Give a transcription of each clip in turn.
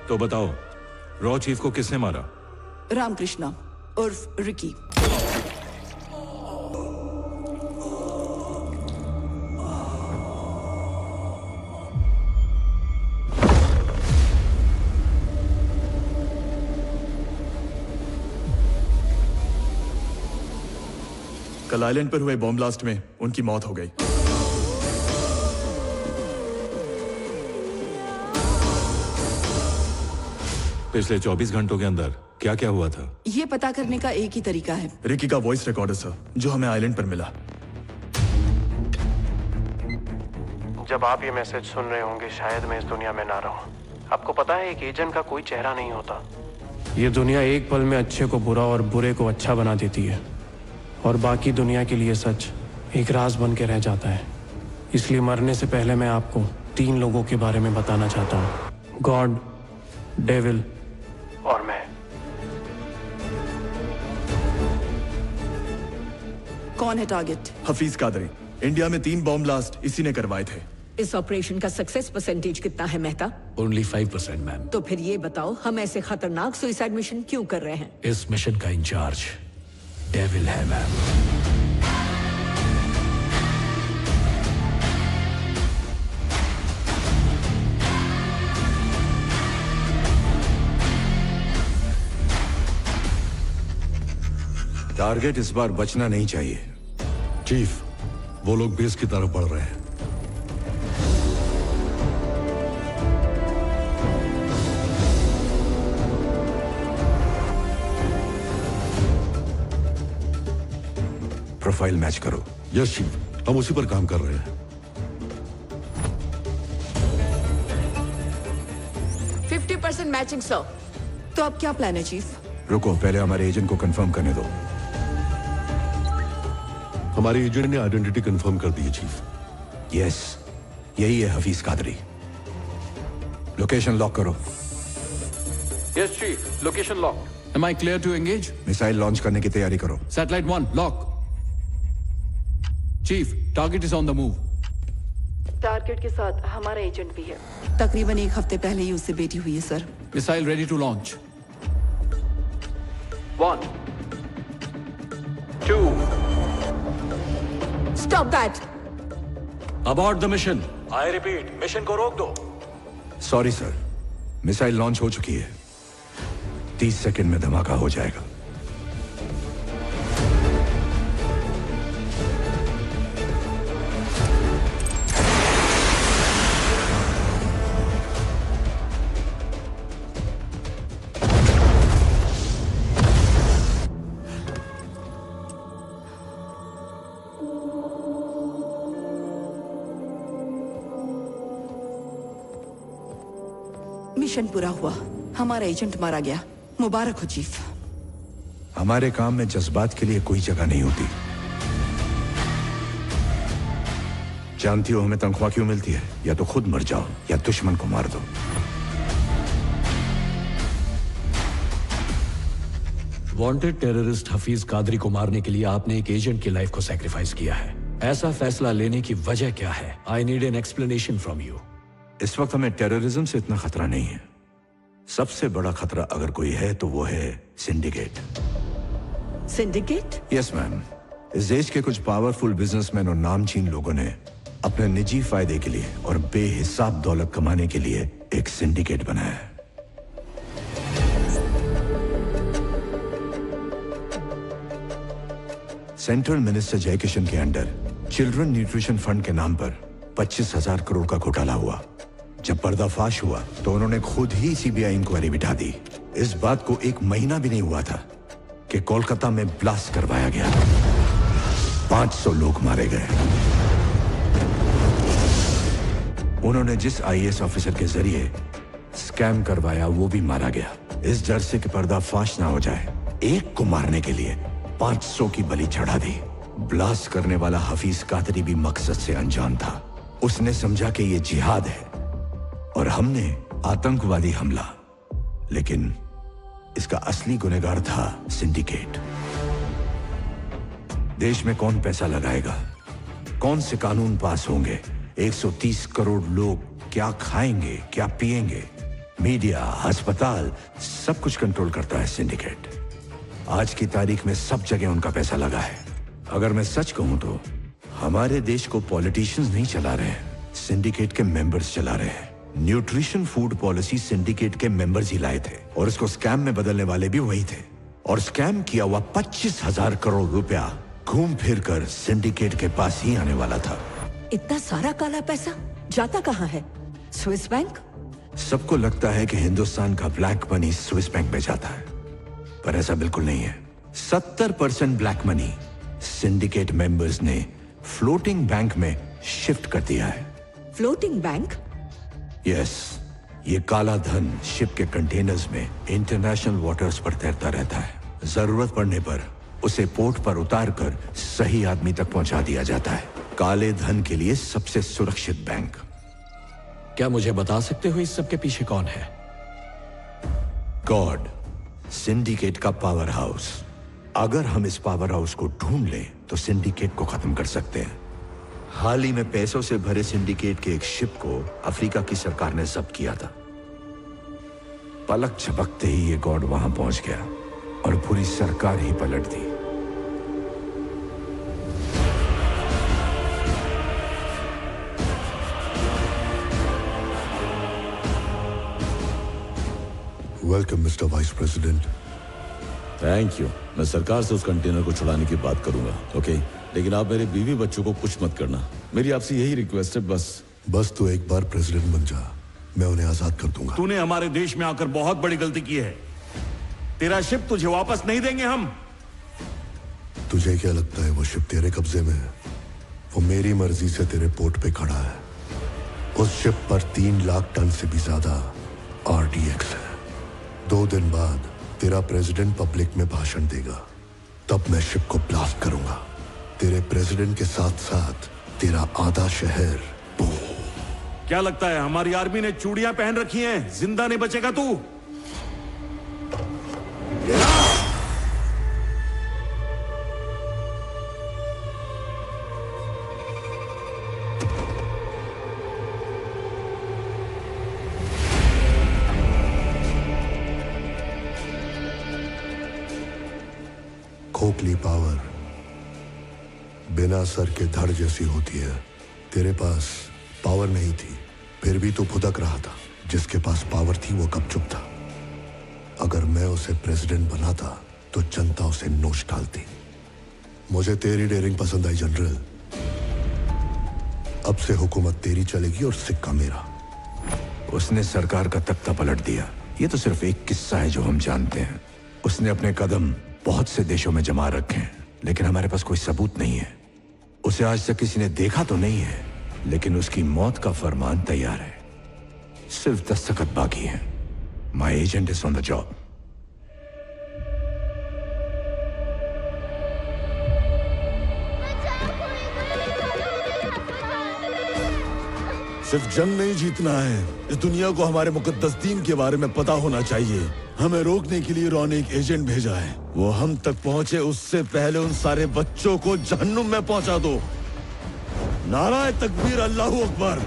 तो बताओ, raw chief को किसने मारा? रामकृष्णा उर्फ रिकी। कल आइलैंड पर हुए बॉम्ब ब्लास्ट में उनकी मौत हो गई। पिछले 24 घंटों के अंदर क्या क्या हुआ था? ये पता करने का एक ही तरीका है। रिकी का वॉइस रिकॉर्डर सर, जो हमें आइलैंड पर मिला। जब आप ये मैसेज सुन रहे होंगे शायद मैं इस दुनिया में ना रहूं। आपको पता है एक एजेंट का कोई चेहरा नहीं होता। ये दुनिया एक पल में अच्छे को बुरा और बुरे को अच्छा बना देती है, और बाकी दुनिया के लिए सच एक राज बन के रह जाता है। इसलिए मरने से पहले मैं आपको 3 लोगों के बारे में बताना चाहता हूँ, गॉड, डेविल और मैं। कौन है टारगेट? हफीज कादरी। इंडिया में 3 बॉम्ब ब्लास्ट इसी ने करवाए थे। इस ऑपरेशन का सक्सेस परसेंटेज कितना है मेहता? Only 5% ma'am. तो फिर ये बताओ, हम ऐसे खतरनाक सुसाइड मिशन क्यों कर रहे हैं? इस मिशन का इंचार्ज डेविल है मैम। टारगेट इस बार बचना नहीं चाहिए। चीफ, वो लोग बेस की तरफ बढ़ रहे हैं। प्रोफाइल मैच करो। यस चीफ, हम उसी पर काम कर रहे हैं। 50% मैचिंग सर। तो अब क्या प्लान है चीफ? रुको, पहले हमारे एजेंट को कंफर्म करने दो। हमारे एजेंट ने आइडेंटिटी कंफर्म कर दी है चीफ। यस, यही है हफीज कादरी। लोकेशन लॉक करो। Yes chief, location lock. Am I clear to engage? Missile launch करने की तैयारी करो। Satellite 1, lock. Chief, target is on the move. Target के साथ हमारा एजेंट भी है। तकरीबन 1 हफ्ते पहले ही उससे बेटी हुई है sir. Missile ready to launch. 1, 2. Stop that! Abort the mission. I repeat, mission को रोक दो। सॉरी सर, मिसाइल लॉन्च हो चुकी है। 30 सेकंड में धमाका हो जाएगा। मिशन पूरा हुआ, हमारा एजेंट मारा गया। मुबारक हो चीफ। हमारे काम में जज्बात के लिए कोई जगह नहीं होती। जानती हो हमें तनख्वाह क्यों मिलती है? या तो खुद मर जाओ या दुश्मन को मार दो। वांटेड टेररिस्ट हफीज कादरी को मारने के लिए आपने एक एजेंट की लाइफ को सैक्रिफाइस किया है। ऐसा फैसला लेने की वजह क्या है? I need an explanation from you. इस वक्त हमें टेररिज्म से इतना खतरा नहीं है। सबसे बड़ा खतरा अगर कोई है तो वो है सिंडिकेट। सिंडिकेट? Yes ma'am. इस देश के कुछ पावरफुल बिजनेसमैन और नामचीन लोगों ने अपने निजी फायदे के लिए और बेहिसाब दौलत कमाने के लिए एक सिंडिकेट बनाया है। सेंट्रल मिनिस्टर जयकिशन के अंडर चिल्ड्रन न्यूट्रिशन फंड के नाम पर 25,000 करोड़ का घोटाला हुआ। जब पर्दाफाश हुआ तो उन्होंने खुद ही सीबीआई इंक्वायरी बिठा दी। इस बात को 1 महीना भी नहीं हुआ था कि कोलकाता में ब्लास्ट करवाया गया। 500 लोग मारे गए। उन्होंने जिस आईएएस ऑफिसर के जरिए स्कैम करवाया वो भी मारा गया। इस डर से कि पर्दाफाश ना हो जाए, एक को मारने के लिए 500 की बलि चढ़ा दी। ब्लास्ट करने वाला हफीज कादरी भी मकसद से अनजान था। उसने समझा कि ये जिहाद है और हमने आतंकवादी हमला, लेकिन इसका असली गुनहगार था सिंडिकेट। देश में कौन पैसा लगाएगा? कौन से कानून पास होंगे? 130 करोड़ लोग क्या खाएंगे, क्या पिएंगे? मीडिया, अस्पताल, सब कुछ कंट्रोल करता है सिंडिकेट। आज की तारीख में सब जगह उनका पैसा लगा है। अगर मैं सच कहूं तो हमारे देश को पॉलिटिशियंस नहीं चला रहे हैं, सिंडिकेट के मेंबर्स चला रहे हैं। न्यूट्रिशन फूड पॉलिसी सिंडिकेट के मेंबर्स ही लाए थे और इसको स्कैम में बदलने वाले भी वही थे। और स्कैम किया हुआ 25,000 करोड़ रुपया घूम फिर कर सिंडिकेट के पास ही आने वाला था। इतना सारा काला पैसा जाता कहाँ है? Swiss bank? सबको लगता है कि हिंदुस्तान का ब्लैक मनी स्विस बैंक में जाता है, पर ऐसा बिल्कुल नहीं है। 70% ब्लैक मनी सिंडिकेट मेंबर्स ने फ्लोटिंग बैंक में शिफ्ट कर दिया है। Floating bank? यस, ये काला धन शिप के कंटेनर्स में इंटरनेशनल वाटर्स पर तैरता रहता है। जरूरत पड़ने पर उसे पोर्ट पर उतार कर सही आदमी तक पहुंचा दिया जाता है। काले धन के लिए सबसे सुरक्षित बैंक। क्या मुझे बता सकते हो इस सब के पीछे कौन है? गॉड, सिंडिकेट का पावर हाउस। अगर हम इस पावर हाउस को ढूंढ लें तो सिंडिकेट को खत्म कर सकते हैं। हाल ही में पैसों से भरे सिंडिकेट के एक शिप को अफ्रीका की सरकार ने जब्त किया था। पलक झपकते ही ये गॉड वहां पहुंच गया और पूरी सरकार ही पलट दी। Welcome mister vice president. Thank you. मैं सरकार से उस कंटेनर को छुड़ाने की बात करूंगा, ओके? लेकिन आप मेरे बीवी बच्चों को कुछ मत करना। मेरी आपसे यही रिक्वेस्ट है, बस तो एक बार प्रेसिडेंट बन जा, मैं उन्हें आजाद कर दूंगा। तूने हमारे देश में आकर बहुत बड़ी गलती की है। तेरा शिप तुझे वापस नहीं देंगे हम। तुझे क्या लगता है वो शिप तेरे कब्जे में है? वो मेरी मर्जी से तेरे पोर्ट पे खड़ा है। उस शिप पर 3 लाख टन से भी ज्यादा RDX है। 2 दिन बाद तेरा प्रेसिडेंट पब्लिक में भाषण देगा, तब मैं शिप को ब्लास्ट करूंगा। तेरे प्रेसिडेंट के साथ साथ तेरा आधा शहर। क्या लगता है हमारी आर्मी ने चूड़ियां पहन रखी हैं? जिंदा नहीं बचेगा तू। खोखली पावर बिना सर के धड़ जैसी होती है। तेरे पास पावर नहीं थी, फिर भी तू फुदक रहा था। जिसके पास पावर थी वो कब चुप था? अगर मैं उसे प्रेसिडेंट बनाता तो जनता उसे नोच डालती। मुझे तेरी डेयरिंग पसंद आई जनरल। अब से हुकूमत तेरी चलेगी और सिक्का मेरा। उसने सरकार का तख्ता पलट दिया। ये तो सिर्फ एक किस्सा है जो हम जानते हैं। उसने अपने कदम बहुत से देशों में जमा रखे हैं, लेकिन हमारे पास कोई सबूत नहीं है। उसे आज तक किसी ने देखा तो नहीं है, लेकिन उसकी मौत का फरमान तैयार है। सिर्फ दस्तखत बाकी है। My agent is on the job. सिर्फ जंग नहीं जीतना है, इस दुनिया को हमारे मुकद्दस दीन के बारे में पता होना चाहिए। हमें रोकने के लिए रॉन एक एजेंट भेजा है। वो हम तक पहुंचे उससे पहले उन सारे बच्चों को जहन्नुम में पहुंचा दो। नाराए तकबीर, अल्लाहू अकबर।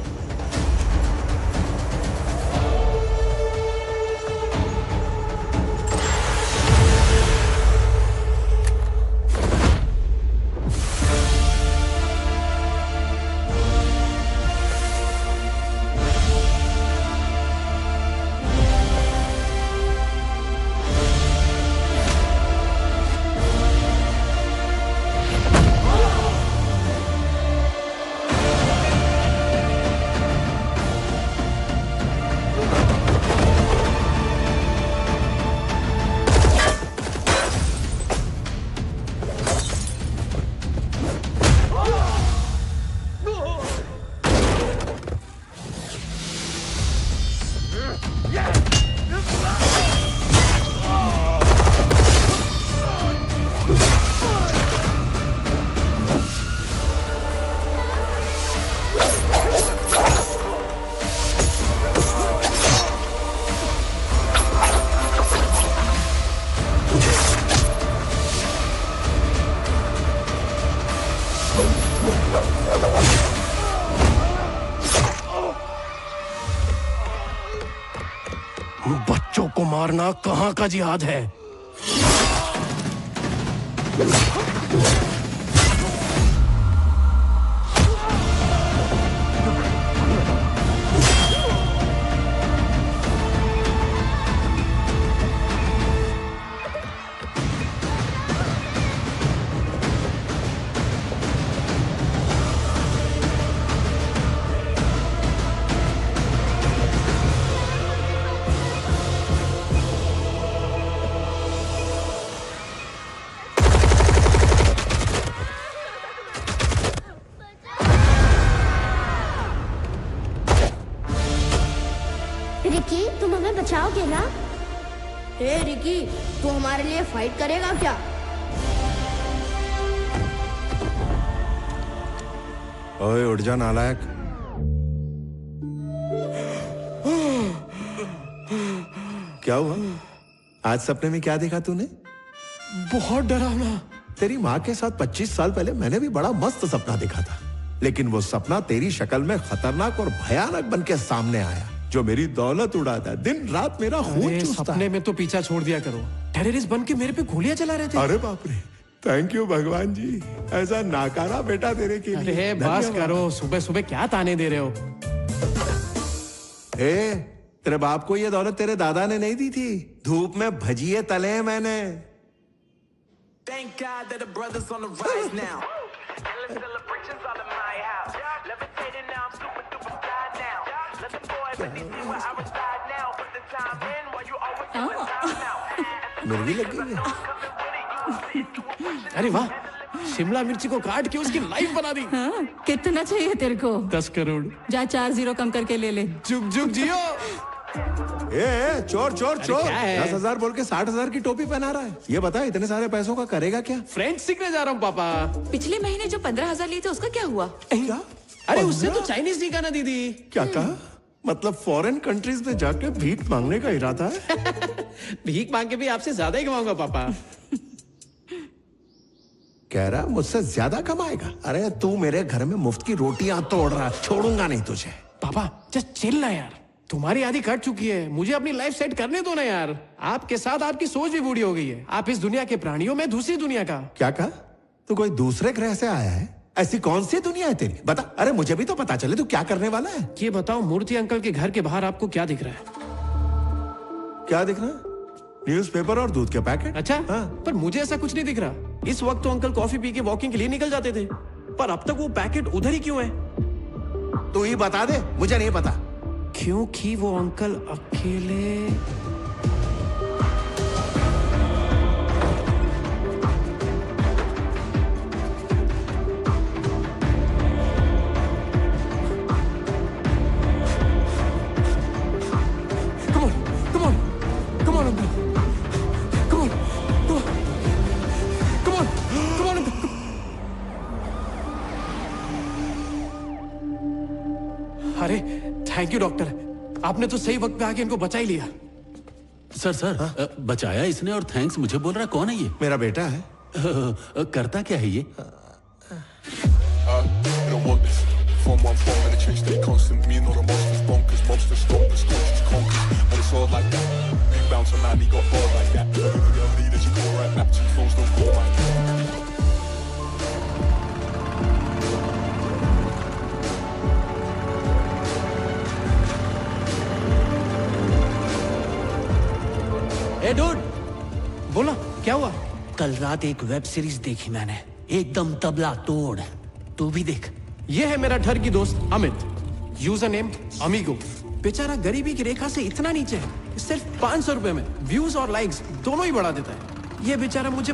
बच्चों को मारना कहाँ का जिहाद है? रिकी, तुम हमें बचाओगे ना? हे रिकी, तू हमारे लिए फाइट करेगा क्या? ओए उठ जा नालायक। क्या हुआ? आज सपने में क्या देखा तूने? बहुत डरावना। तेरी माँ के साथ 25 साल पहले मैंने भी बड़ा मस्त सपना देखा था, लेकिन वो सपना तेरी शक्ल में खतरनाक और भयानक बन के सामने आया, जो मेरी दौलत उड़ाता, दिन रात मेरा खून चूसता। सपने में तो पीछा छोड़ दिया करो। टेररिस्ट बन के मेरे पे गोलियां चला रहे थे। अरे बाप रे, थैंक यू भगवान जी, ऐसा नाकारा बेटा तेरे के लिए। अरे बस करो, सुबह सुबह क्या ताने दे रहे हो? तेरे बाप को ये दौलत तेरे दादा ने नहीं दी थी, धूप में भजिए तले हैं मैंने। Thank God that the brothers on the rise now. Endless celebrations all in my house. Levitating now, I'm super duper fly now. Let the boys let me see where I reside now. Put the time in while you always in the time now. मेरी भी लग गई है। अरे वाह, शिमला मिर्ची को काट के उसकी लाइफ बना दी। हाँ, कितना चाहिए तेरे को? 10 करोड़। जा 4 0 कम करके ले ले। जुग जुग जियो। चोर चोर चोर, क्या है? 10,000 बोल के 60,000 की टोपी पहना रहा है। ये बता इतने सारे पैसों का करेगा क्या? फ्रेंच सीखने जा रहा हूँ पापा। पिछले महीने जो 15,000 लिए थे उसका क्या हुआ? क्या? अरे उससे तो चाइनीज सीखा ना दीदी। क्या कहा? मतलब फॉरेन कंट्रीज में जाके भीख मांगने का इरादा है? भीख मांग के भी आपसे ज्यादा ही कमाऊंगा पापा। कह रहा मुझसे ज्यादा कमाएगा? अरे तू मेरे घर में मुफ्त की रोटियां तोड़ रहा, छोड़ूंगा नहीं तुझे। पापा जस्ट चिल ना यार, तुम्हारी आधी कट चुकी है, मुझे अपनी लाइफ सेट करने दो ना यार। आपके साथ आपकी सोच भी बूढ़ी हो गई है। आप इस दुनिया के प्राणियों में दूसरी दुनिया का। क्या कहा? तू कोई दूसरे ग्रह से आया है? ऐसी कौन सी दुनिया है तेरी? बता। अरे मुझे भी तो पता चले तू क्या करने वाला है। ये बताओ, मूर्ति अंकल के घर के बाहर आपको क्या दिख रहा है? क्या दिख रहा है? न्यूज़पेपर और दूध के पैकेट। अच्छा हाँ। पर मुझे ऐसा कुछ नहीं दिख रहा। इस वक्त तो अंकल कॉफी पी के वॉकिंग के लिए निकल जाते थे, पर अब तक वो पैकेट उधर ही क्यों है? तू ही बता दे, मुझे नहीं पता। क्योंकि वो अंकल अकेले। अरे थैंक यू डॉक्टर, आपने तो सही वक्त पे आके इनको बचा ही लिया। सर बचाया इसने और थैंक्स मुझे बोल रहा। कौन है ये? मेरा बेटा है। करता क्या है ये? ए डूड, बोला क्या हुआ? कल रात एक वेब सीरीज देखी मैंने, एकदम तबला तोड़। तू भी देख। ये है मेरा घर की दोस्त अमित, यूजर नेम अमीगो। बेचारा गरीबी की रेखा से इतना नीचे है, सिर्फ 500 रुपए में व्यूज और लाइक्स दोनों ही बढ़ा देता है। ये बेचारा मुझे